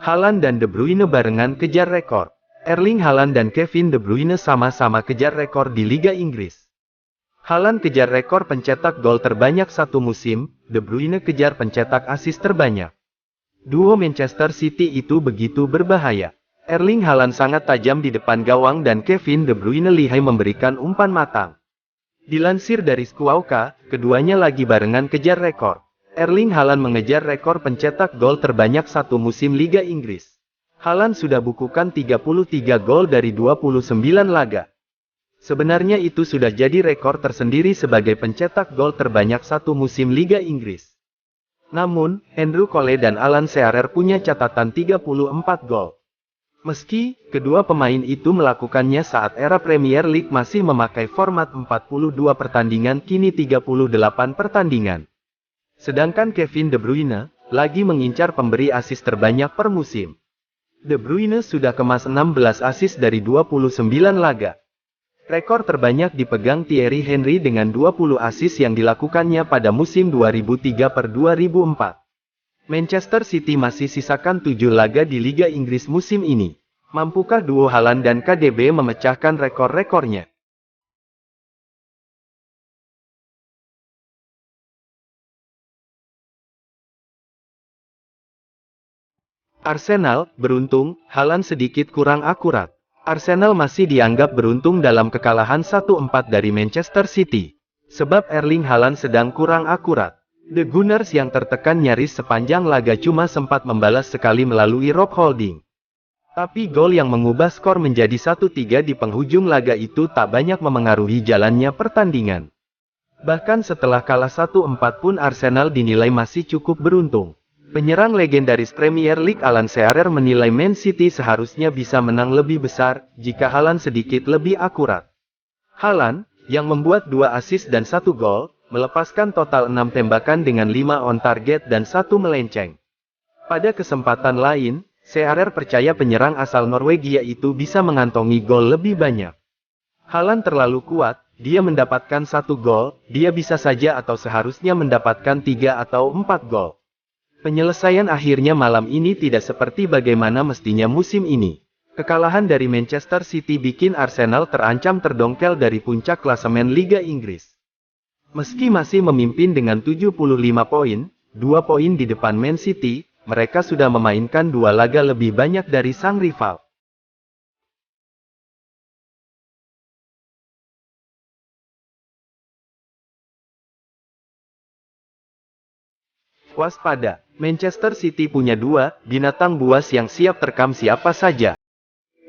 Haaland dan De Bruyne barengan kejar rekor. Erling Haaland dan Kevin De Bruyne sama-sama kejar rekor di Liga Inggris. Haaland kejar rekor pencetak gol terbanyak satu musim, De Bruyne kejar pencetak assist terbanyak. Duo Manchester City itu begitu berbahaya. Erling Haaland sangat tajam di depan gawang dan Kevin De Bruyne lihai memberikan umpan matang. Dilansir dari Squawka, keduanya lagi barengan kejar rekor. Erling Haaland mengejar rekor pencetak gol terbanyak satu musim Liga Inggris. Haaland sudah bukukan 33 gol dari 29 laga. Sebenarnya itu sudah jadi rekor tersendiri sebagai pencetak gol terbanyak satu musim Liga Inggris. Namun, Andrew Cole dan Alan Shearer punya catatan 34 gol. Meski, kedua pemain itu melakukannya saat era Premier League masih memakai format 42 pertandingan kini 38 pertandingan. Sedangkan Kevin De Bruyne, lagi mengincar pemberi assist terbanyak per musim. De Bruyne sudah kemas 16 assist dari 29 laga. Rekor terbanyak dipegang Thierry Henry dengan 20 assist yang dilakukannya pada musim 2003-2004. Manchester City masih sisakan 7 laga di Liga Inggris musim ini. Mampukah duo Haaland dan KDB memecahkan rekor-rekornya? Arsenal, beruntung, Haaland sedikit kurang akurat. Arsenal masih dianggap beruntung dalam kekalahan 1-4 dari Manchester City. Sebab Erling Haaland sedang kurang akurat. The Gunners yang tertekan nyaris sepanjang laga cuma sempat membalas sekali melalui Rob Holding. Tapi gol yang mengubah skor menjadi 1-3 di penghujung laga itu tak banyak memengaruhi jalannya pertandingan. Bahkan setelah kalah 1-4 pun Arsenal dinilai masih cukup beruntung. Penyerang legendaris Premier League Alan Shearer menilai Man City seharusnya bisa menang lebih besar, jika Haaland sedikit lebih akurat. Haaland, yang membuat 2 assist dan 1 gol, melepaskan total 6 tembakan dengan 5 on target dan 1 melenceng. Pada kesempatan lain, Shearer percaya penyerang asal Norwegia itu bisa mengantongi gol lebih banyak. Haaland terlalu kuat, dia mendapatkan 1 gol, dia bisa saja atau seharusnya mendapatkan 3 atau 4 gol. Penyelesaian akhirnya malam ini tidak seperti bagaimana mestinya musim ini. Kekalahan dari Manchester City bikin Arsenal terancam terdongkel dari puncak klasemen Liga Inggris. Meski masih memimpin dengan 75 poin, 2 poin di depan Man City, mereka sudah memainkan 2 laga lebih banyak dari sang rival. Waspada, Manchester City punya 2 binatang buas yang siap terkam siapa saja.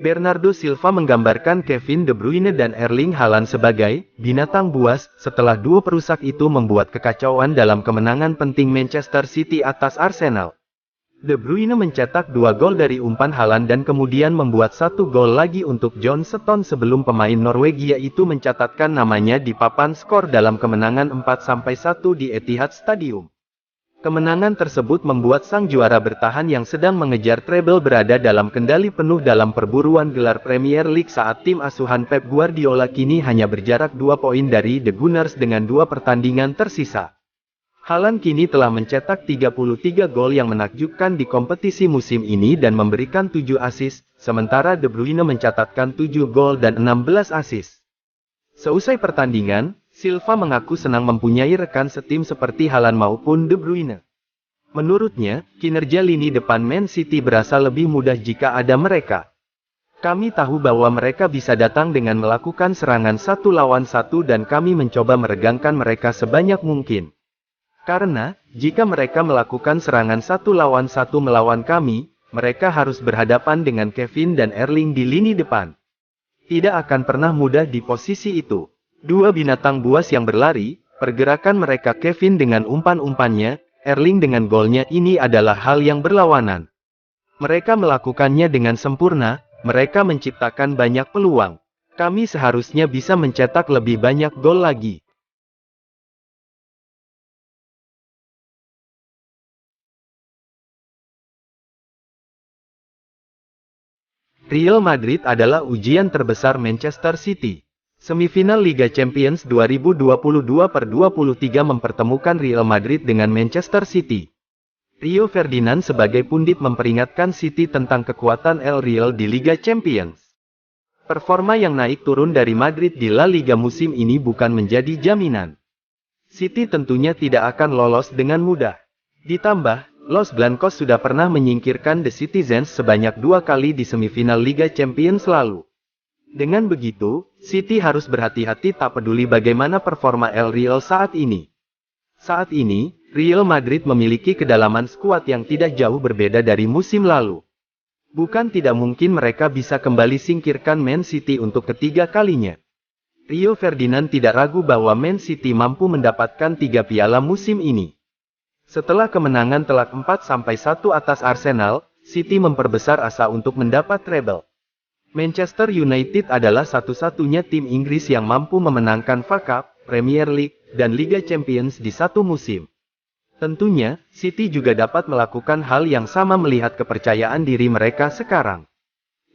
Bernardo Silva menggambarkan Kevin De Bruyne dan Erling Haaland sebagai binatang buas setelah 2 perusak itu membuat kekacauan dalam kemenangan penting Manchester City atas Arsenal. De Bruyne mencetak 2 gol dari umpan Haaland dan kemudian membuat 1 gol lagi untuk John Stones sebelum pemain Norwegia itu mencatatkan namanya di papan skor dalam kemenangan 4-1 di Etihad Stadium. Kemenangan tersebut membuat sang juara bertahan yang sedang mengejar treble berada dalam kendali penuh dalam perburuan gelar Premier League saat tim asuhan Pep Guardiola kini hanya berjarak 2 poin dari The Gunners dengan 2 pertandingan tersisa. Haaland kini telah mencetak 33 gol yang menakjubkan di kompetisi musim ini dan memberikan 7 assist, sementara De Bruyne mencatatkan 7 gol dan 16 assist. Seusai pertandingan, Silva mengaku senang mempunyai rekan setim seperti Haaland maupun De Bruyne. Menurutnya, kinerja lini depan Man City berasa lebih mudah jika ada mereka. Kami tahu bahwa mereka bisa datang dengan melakukan serangan 1 lawan 1 dan kami mencoba meregangkan mereka sebanyak mungkin. Karena, jika mereka melakukan serangan 1 lawan 1 melawan kami, mereka harus berhadapan dengan Kevin dan Erling di lini depan. Tidak akan pernah mudah di posisi itu. 2 binatang buas yang berlari, pergerakan mereka Kevin dengan umpan-umpannya, Erling dengan golnya ini adalah hal yang berlawanan. Mereka melakukannya dengan sempurna, mereka menciptakan banyak peluang. Kami seharusnya bisa mencetak lebih banyak gol lagi. Real Madrid adalah ujian terbesar Manchester City. Semifinal Liga Champions 2022/23 mempertemukan Real Madrid dengan Manchester City. Rio Ferdinand sebagai pundit memperingatkan City tentang kekuatan El Real di Liga Champions. Performa yang naik turun dari Madrid di La Liga musim ini bukan menjadi jaminan. City tentunya tidak akan lolos dengan mudah. Ditambah, Los Blancos sudah pernah menyingkirkan The Citizens sebanyak 2 kali di semifinal Liga Champions lalu. Dengan begitu, City harus berhati-hati tak peduli bagaimana performa El Real saat ini. Saat ini, Real Madrid memiliki kedalaman skuad yang tidak jauh berbeda dari musim lalu. Bukan tidak mungkin mereka bisa kembali singkirkan Man City untuk ketiga kalinya. Rio Ferdinand tidak ragu bahwa Man City mampu mendapatkan 3 piala musim ini. Setelah kemenangan telak 4-1 atas Arsenal, City memperbesar asa untuk mendapat treble. Manchester United adalah satu-satunya tim Inggris yang mampu memenangkan FA Cup, Premier League, dan Liga Champions di satu musim. Tentunya, City juga dapat melakukan hal yang sama melihat kepercayaan diri mereka sekarang.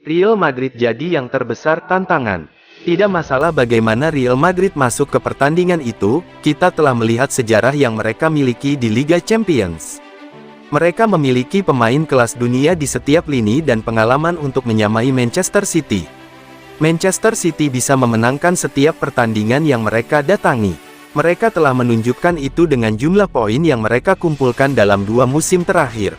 Real Madrid jadi yang terbesar tantangan. Tidak masalah bagaimana Real Madrid masuk ke pertandingan itu, kita telah melihat sejarah yang mereka miliki di Liga Champions. Mereka memiliki pemain kelas dunia di setiap lini dan pengalaman untuk menyamai Manchester City. Manchester City bisa memenangkan setiap pertandingan yang mereka datangi. Mereka telah menunjukkan itu dengan jumlah poin yang mereka kumpulkan dalam 2 musim terakhir.